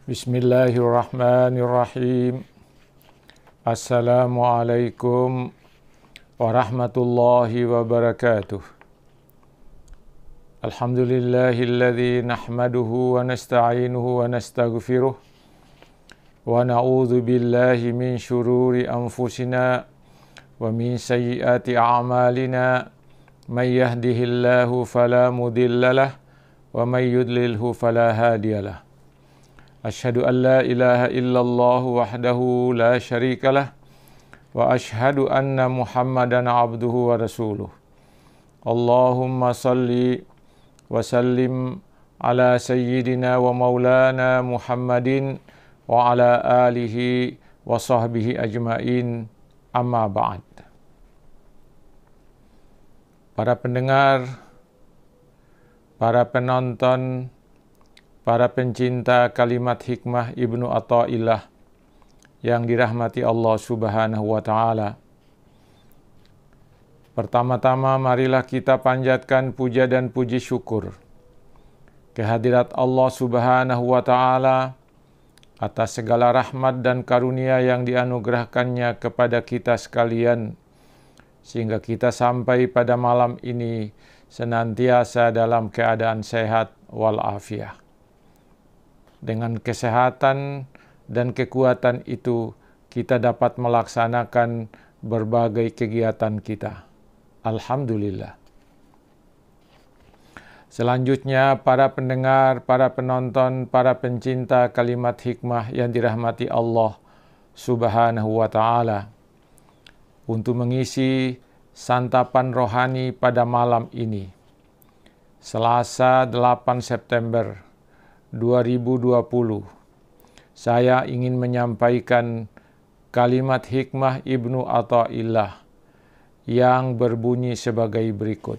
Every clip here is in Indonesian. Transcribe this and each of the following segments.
Bismillahirrahmanirrahim. Assalamualaikum warahmatullahi wabarakatuh. Alhamdulillahilladzi nahmaduhu wa nasta'inuhu wa nastaghfiruh wa na'udzu billahi min syururi anfusina wa min sayyiati a'malina. May yahdihillahu fala mudhillalah wa may yudlilhu fala hadiyalah. Asyhadu an la ilaha illallah wahdahu la syarikalah wa asyhadu anna Muhammadan abduhu wa rasuluh. Allahumma salli wa sallim ala sayyidina wa maulana Muhammadin wa ala alihi wa sahbihi ajmain, amma ba'd. Para pendengar, para penonton, para pencinta kalimat hikmah Ibnu Athaillah yang dirahmati Allah Subhanahu wa Ta'ala. Pertama-tama marilah kita panjatkan puja dan puji syukur kehadirat Allah Subhanahu wa Ta'ala atas segala rahmat dan karunia yang dianugerahkannya kepada kita sekalian, sehingga kita sampai pada malam ini senantiasa dalam keadaan sehat walafiat. Dengan kesehatan dan kekuatan itu, kita dapat melaksanakan berbagai kegiatan kita. Alhamdulillah. Selanjutnya, para pendengar, para penonton, para pencinta kalimat hikmah yang dirahmati Allah Subhanahu wa Ta'ala, untuk mengisi santapan rohani pada malam ini, Selasa 8 September 2020, saya ingin menyampaikan kalimat hikmah Ibnu Athaillah yang berbunyi sebagai berikut.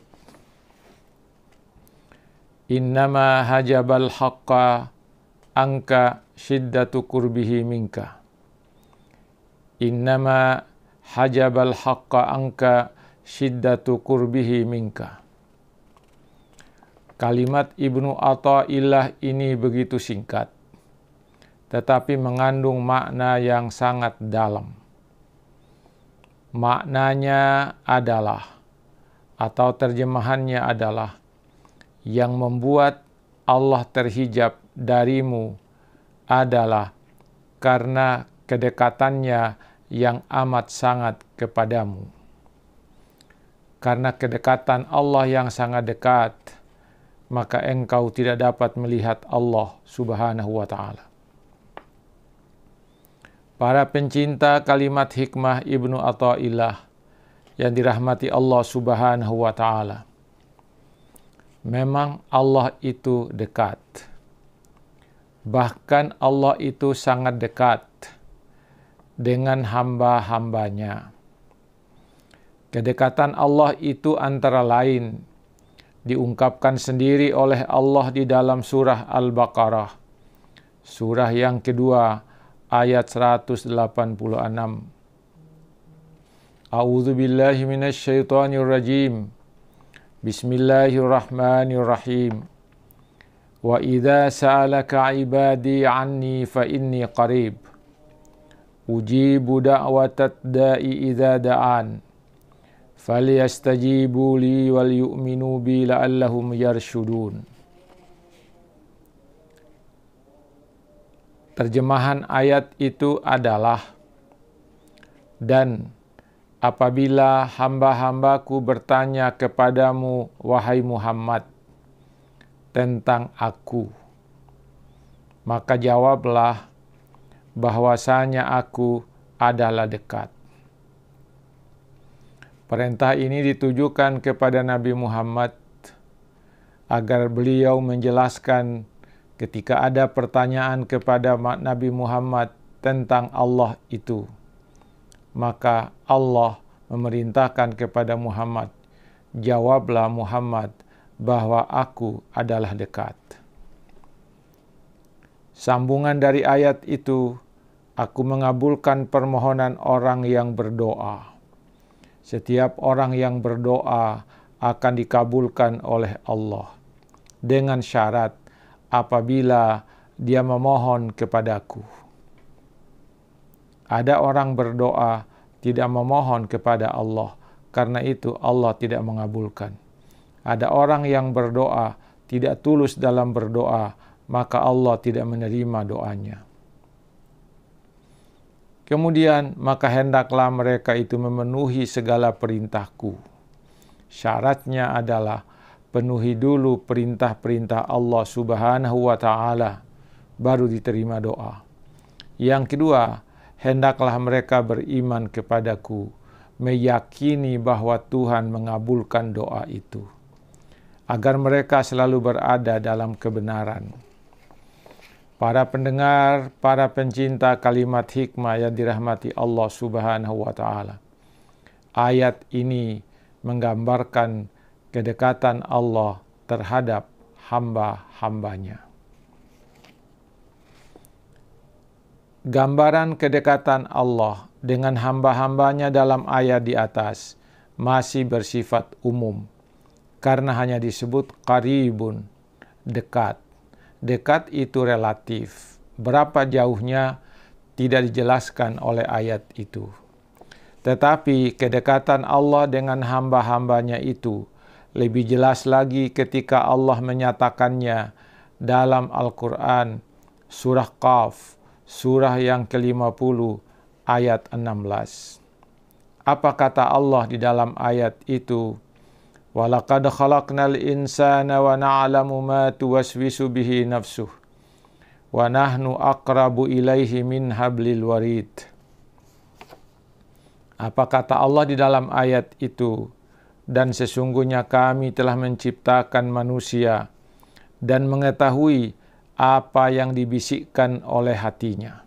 Innama hajabal haqqa angka syiddatu kurbihi minka. Innama hajabal haqqa angka syiddatu kurbihi minka. Kalimat Ibnu Athaillah ini begitu singkat, tetapi mengandung makna yang sangat dalam. Maknanya adalah, atau terjemahannya adalah, yang membuat Allah terhijab darimu adalah karena kedekatannya yang amat sangat kepadamu. Karena kedekatan Allah yang sangat dekat, maka engkau tidak dapat melihat Allah Subhanahu wa Ta'ala. Para pencinta kalimat hikmah Ibnu Athaillah yang dirahmati Allah Subhanahu wa Ta'ala, memang Allah itu dekat. Bahkan Allah itu sangat dekat dengan hamba-hambanya. Kedekatan Allah itu antara lain diungkapkan sendiri oleh Allah di dalam surah Al-Baqarah, surah yang kedua, ayat 186. A'udzu billahi minasyaitonir rajim. Bismillahirrahmanirrahim. Wa idza sa'alaka 'ibadi 'anni fa inni qarib. Ujibu da'watad da'i idza da'an. Falyastajibu li wal yu'minu bi la'allahum yarshudun. Terjemahan ayat itu adalah, dan apabila hamba-hambaku bertanya kepadamu, wahai Muhammad, tentang aku, maka jawablah bahwasanya aku adalah dekat. Perintah ini ditujukan kepada Nabi Muhammad agar beliau menjelaskan ketika ada pertanyaan kepada Nabi Muhammad tentang Allah itu, maka Allah memerintahkan kepada Muhammad, jawablah Muhammad bahwa aku adalah dekat. Sambungan dari ayat itu, aku mengabulkan permohonan orang yang berdoa. Setiap orang yang berdoa akan dikabulkan oleh Allah dengan syarat apabila dia memohon kepadaku. Ada orang berdoa tidak memohon kepada Allah, karena itu Allah tidak mengabulkan. Ada orang yang berdoa tidak tulus dalam berdoa, maka Allah tidak menerima doanya. Kemudian, maka hendaklah mereka itu memenuhi segala perintahku. Syaratnya adalah penuhi dulu perintah-perintah Allah Subhanahu wa Ta'ala, baru diterima doa. Yang kedua, hendaklah mereka beriman kepadaku, meyakini bahwa Tuhan mengabulkan doa itu, agar mereka selalu berada dalam kebenaran. Para pendengar, para pencinta kalimat hikmah yang dirahmati Allah Subhanahu wa Ta'ala, ayat ini menggambarkan kedekatan Allah terhadap hamba-hambanya. Gambaran kedekatan Allah dengan hamba-hambanya dalam ayat di atas masih bersifat umum, karena hanya disebut qaribun, dekat. Dekat itu relatif. Berapa jauhnya tidak dijelaskan oleh ayat itu. Tetapi kedekatan Allah dengan hamba-hambanya itu lebih jelas lagi ketika Allah menyatakannya dalam Al-Quran, surah Qaf, surah yang ke-50, ayat 16. Apa kata Allah di dalam ayat itu? وَلَقَدْ خَلَقْنَا الْإِنسَانَ وَنَعْلَمُ مَا تُوَسْوِسُ بِهِ نَفْسُهُ وَنَحْنُ أَقْرَبُ إِلَيْهِ مِنْ حَبْلِ الْوَرِيدِ. Apa kata Allah di dalam ayat itu? Dan sesungguhnya kami telah menciptakan manusia dan mengetahui apa yang dibisikkan oleh hatinya.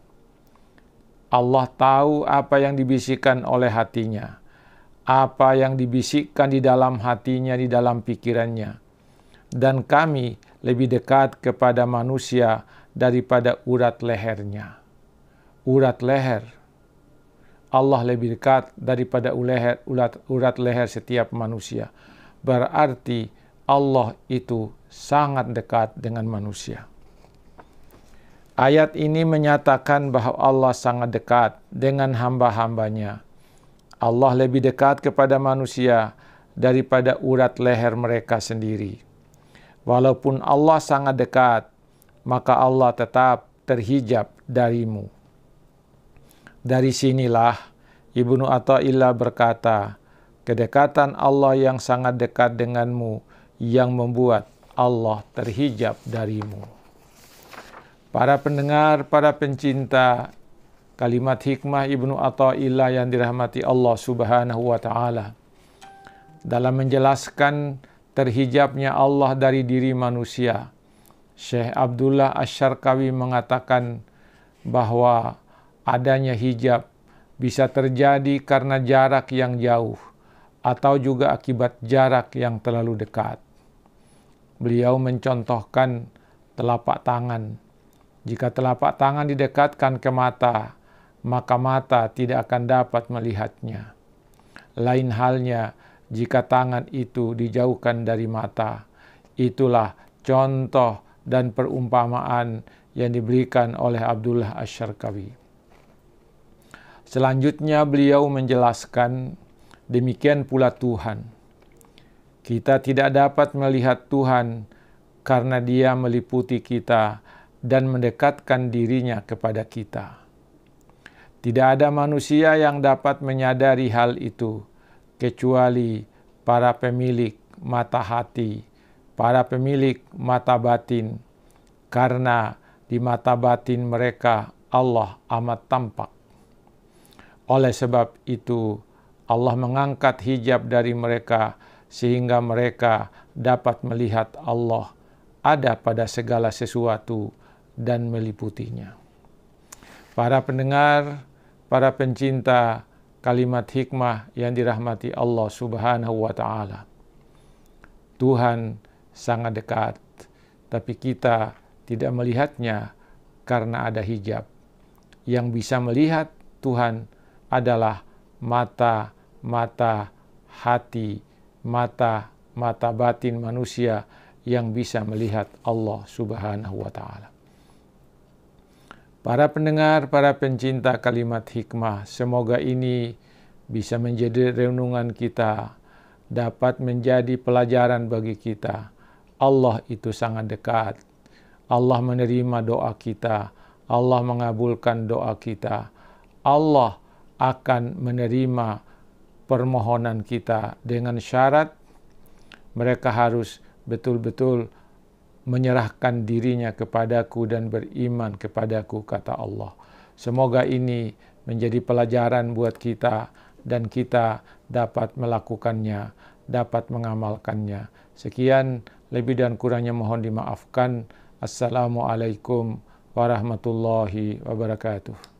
Allah tahu apa yang dibisikkan oleh hatinya, apa yang dibisikkan di dalam hatinya, di dalam pikirannya. Dan kami lebih dekat kepada manusia daripada urat lehernya. Urat leher. Allah lebih dekat daripada urat leher setiap manusia. Berarti Allah itu sangat dekat dengan manusia. Ayat ini menyatakan bahwa Allah sangat dekat dengan hamba-hambanya. Allah lebih dekat kepada manusia daripada urat leher mereka sendiri. Walaupun Allah sangat dekat, maka Allah tetap terhijab darimu. Dari sinilah Ibnu Athaillah berkata, kedekatan Allah yang sangat dekat denganmu yang membuat Allah terhijab darimu. Para pendengar, para pencinta kalimat hikmah Ibnu Athaillah yang dirahmati Allah Subhanahu wa Ta'ala, dalam menjelaskan terhijabnya Allah dari diri manusia, Syekh Abdullah Asy-Syarqawi mengatakan bahwa adanya hijab bisa terjadi karena jarak yang jauh atau juga akibat jarak yang terlalu dekat. Beliau mencontohkan telapak tangan. Jika telapak tangan didekatkan ke mata, maka mata tidak akan dapat melihatnya. Lain halnya jika tangan itu dijauhkan dari mata. Itulah contoh dan perumpamaan yang diberikan oleh Abdullah Asy-Syarqawi. Selanjutnya beliau menjelaskan, demikian pula Tuhan. Kita tidak dapat melihat Tuhan karena Dia meliputi kita dan mendekatkan dirinya kepada kita. Tidak ada manusia yang dapat menyadari hal itu, kecuali para pemilik mata hati, para pemilik mata batin, karena di mata batin mereka Allah amat tampak. Oleh sebab itu, Allah mengangkat hijab dari mereka, sehingga mereka dapat melihat Allah ada pada segala sesuatu dan meliputinya. Para pendengar, para pencinta kalimat hikmah yang dirahmati Allah Subhanahu wa Ta'ala, Tuhan sangat dekat, tapi kita tidak melihatnya karena ada hijab. Yang bisa melihat Tuhan adalah mata hati, mata batin manusia yang bisa melihat Allah Subhanahu wa Ta'ala. Para pendengar, para pencinta kalimat hikmah, semoga ini bisa menjadi renungan kita, dapat menjadi pelajaran bagi kita. Allah itu sangat dekat. Allah menerima doa kita. Allah mengabulkan doa kita. Allah akan menerima permohonan kita dengan syarat mereka harus betul-betul menyerahkan dirinya kepadaku dan beriman kepadaku, kata Allah. Semoga ini menjadi pelajaran buat kita dan kita dapat melakukannya, dapat mengamalkannya. Sekian, lebih dan kurangnya mohon dimaafkan. Assalamualaikum warahmatullahi wabarakatuh.